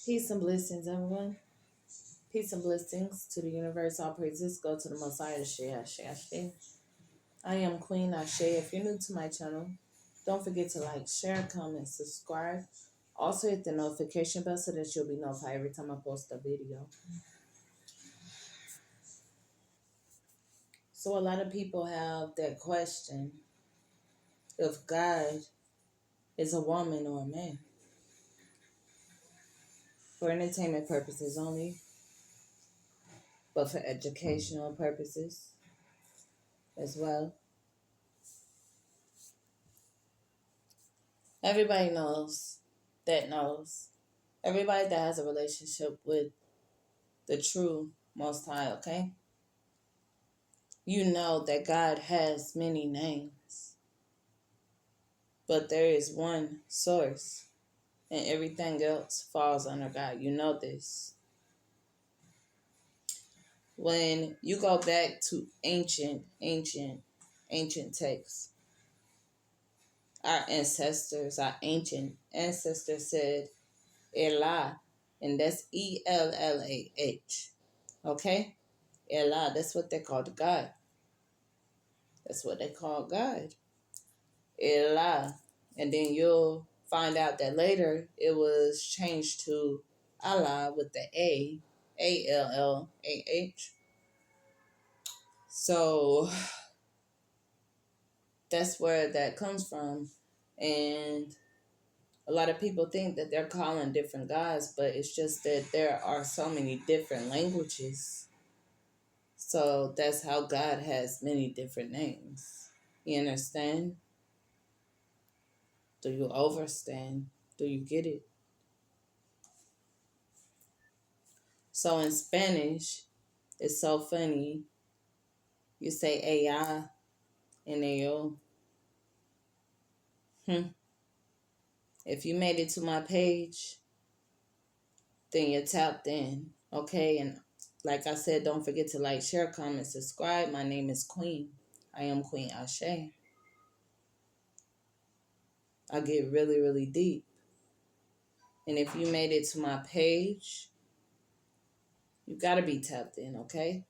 Peace and blessings, everyone. Peace and blessings to the universe. All praises go to the Messiah, Ashe. I am Queen Ashe. If you're new to my channel, don't forget to like, share, comment, subscribe. Also hit the notification bell so that you'll be notified every time I post a video. So a lot of people have that question if God is a woman or a man. For entertainment purposes only, but for educational purposes as well. Everybody knows. Everybody that has a relationship with the true Most High, okay? You know that God has many names, but there is one source, and everything else falls under God. You know this. When you go back to ancient texts, our ancient ancestors said Elah, and that's Ellah. Okay? Elah, that's what they called God. That's what they call God. Elah. And then you'll find out that later it was changed to Allah with the Allah. So that's where that comes from. And a lot of people think that they're calling different gods, but it's just that there are so many different languages. So that's how God has many different names. You understand? Do you overstand? Do you get it? So in Spanish, it's so funny. You say ella and ello. If you made it to my page, then you're tapped in. Okay? And like I said, don't forget to like, share, comment, subscribe. My name is Queen. I am Queen Ashe. I get really, really deep. And if you made it to my page, you got to be tapped in, okay?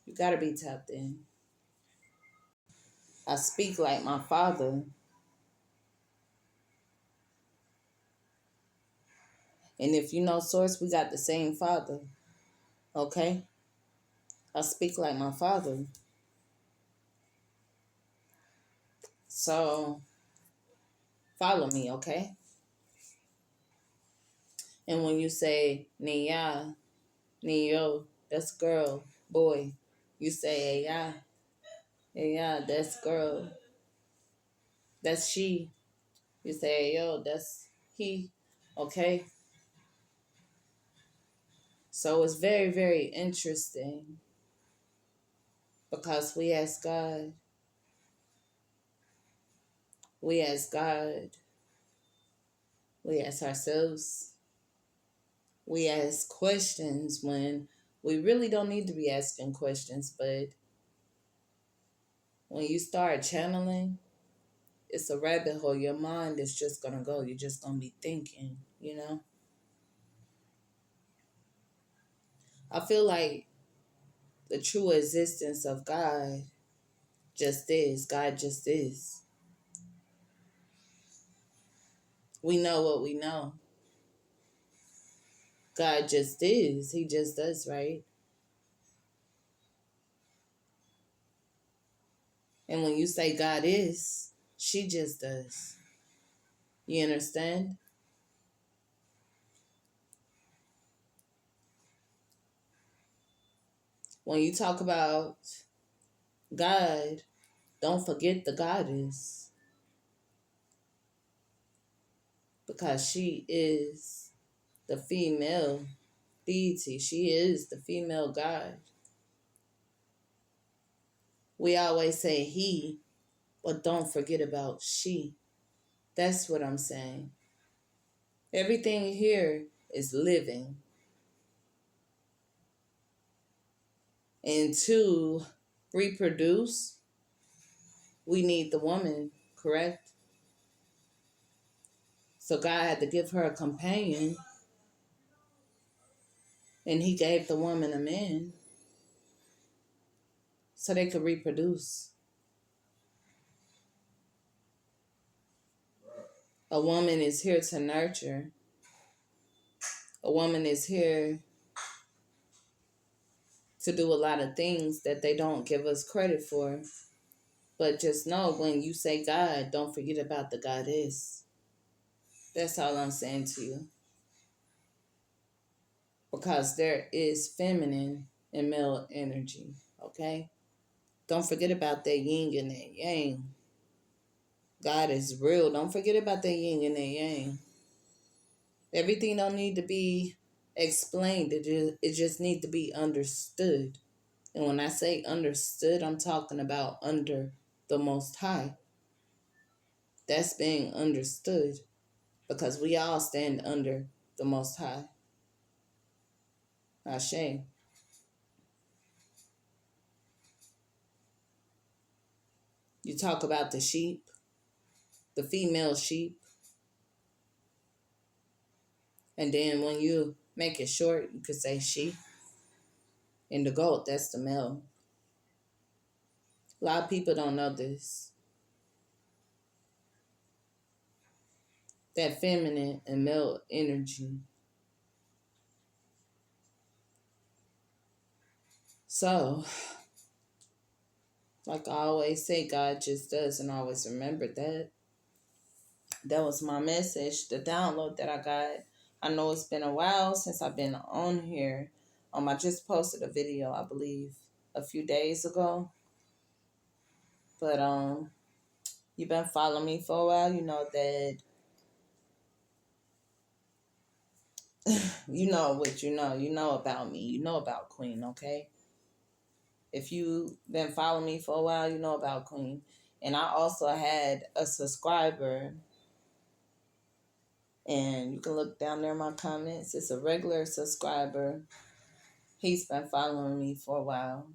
You got to be tapped in. I speak like my father. And if you know Source, we got the same father, okay? I speak like my father. So follow me, okay? And when you say Nia, Neo, that's girl, boy. You say Aya, Aya, that's girl. That's she. You say Ayo, that's he, okay? So it's very, very interesting because we ask God, we ask ourselves, we ask questions when we really don't need to be asking questions, but when you start channeling, it's a rabbit hole. Your mind is just going to go. You're just going to be thinking, you know? I feel like the true existence of God just is. God just is. We know what we know. God just is. He just does, right? And when you say God is, she just does. You understand? When you talk about God, don't forget the goddess, because she is the female deity. She is the female God. We always say he, but don't forget about she. That's what I'm saying. Everything here is living. And to reproduce, we need the woman, correct? So God had to give her a companion And he gave the woman a man so they could reproduce. A woman is here to nurture. A woman is here to do a lot of things that they don't give us credit for. But just know, when you say God, don't forget about the goddess. That's all I'm saying to you. Because there is feminine and male energy, okay? Don't forget about that yin and that yang. God is real. Don't forget about that yin and that yang. Everything don't need to be explained. It just needs to be understood. And when I say understood, I'm talking about under the Most High. That's being understood, because we all stand under the Most High. Ashe. You talk about the sheep, the female sheep, and then when you make it short, you could say she. And the goat, that's the male. A lot of people don't know this. That feminine and male energy. So, like I always say, God just does, and always remember that. That was my message, the download that I got. I know it's been a while since I've been on here. I just posted a video, I believe, a few days ago. But you've been following me for a while. You know that you know what you know. You know about me. You know about Queen, okay? If you've been following me for a while, you know about Queen. And I also had a subscriber, and you can look down there in my comments. It's a regular subscriber. He's been following me for a while.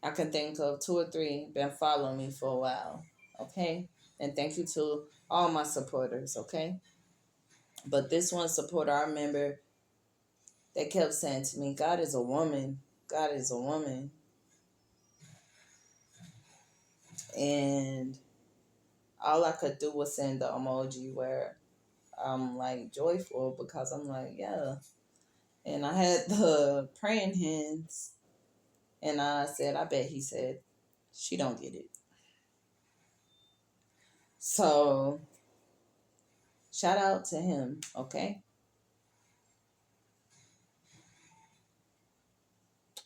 I can think of 2 or 3 been following me for a while, okay? And thank you to all my supporters, okay? But this one supporter, I remember, they kept saying to me, God is a woman. God is a woman. And all I could do was send the emoji where I'm like joyful, because I'm like, yeah. And I had the praying hands, and I said, I bet he said, she don't get it. So shout out to him, okay?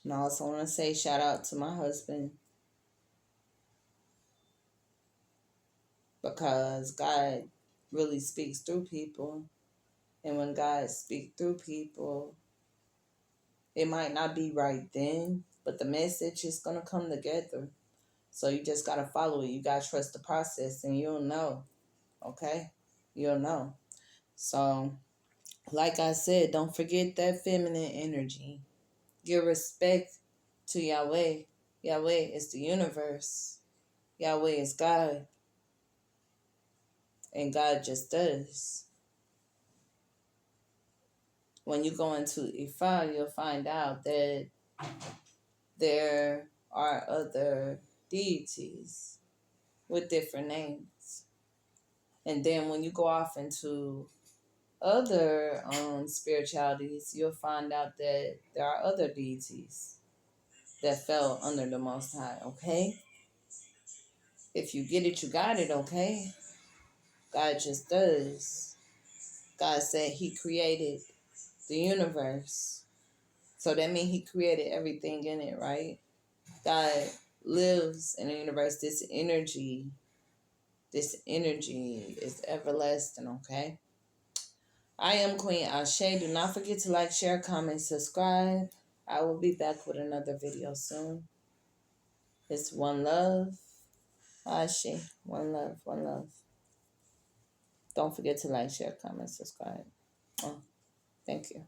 And I also want to say shout out to my husband, because God really speaks through people. And when God speaks through people, it might not be right then, but the message is going to come together. So you just got to follow it. You got to trust the process, and you'll know, okay? You'll know. So, like I said, don't forget that feminine energy. Give respect to Yahweh. Yahweh is the universe. Yahweh is God. And God just does. When you go into Ifa, you'll find out that there are other deities with different names. And then when you go off into other spiritualities, you'll find out that there are other deities that fell under the Most High, okay? If you get it, you got it, okay? God just does. God said he created the universe. So that means he created everything in it, right? God lives in the universe. This energy is everlasting, okay? I am Queen Ashe. Do not forget to like, share, comment, subscribe. I will be back with another video soon. It's one love. Ashe. One love. One love. Don't forget to like, share, comment, subscribe. Oh, thank you.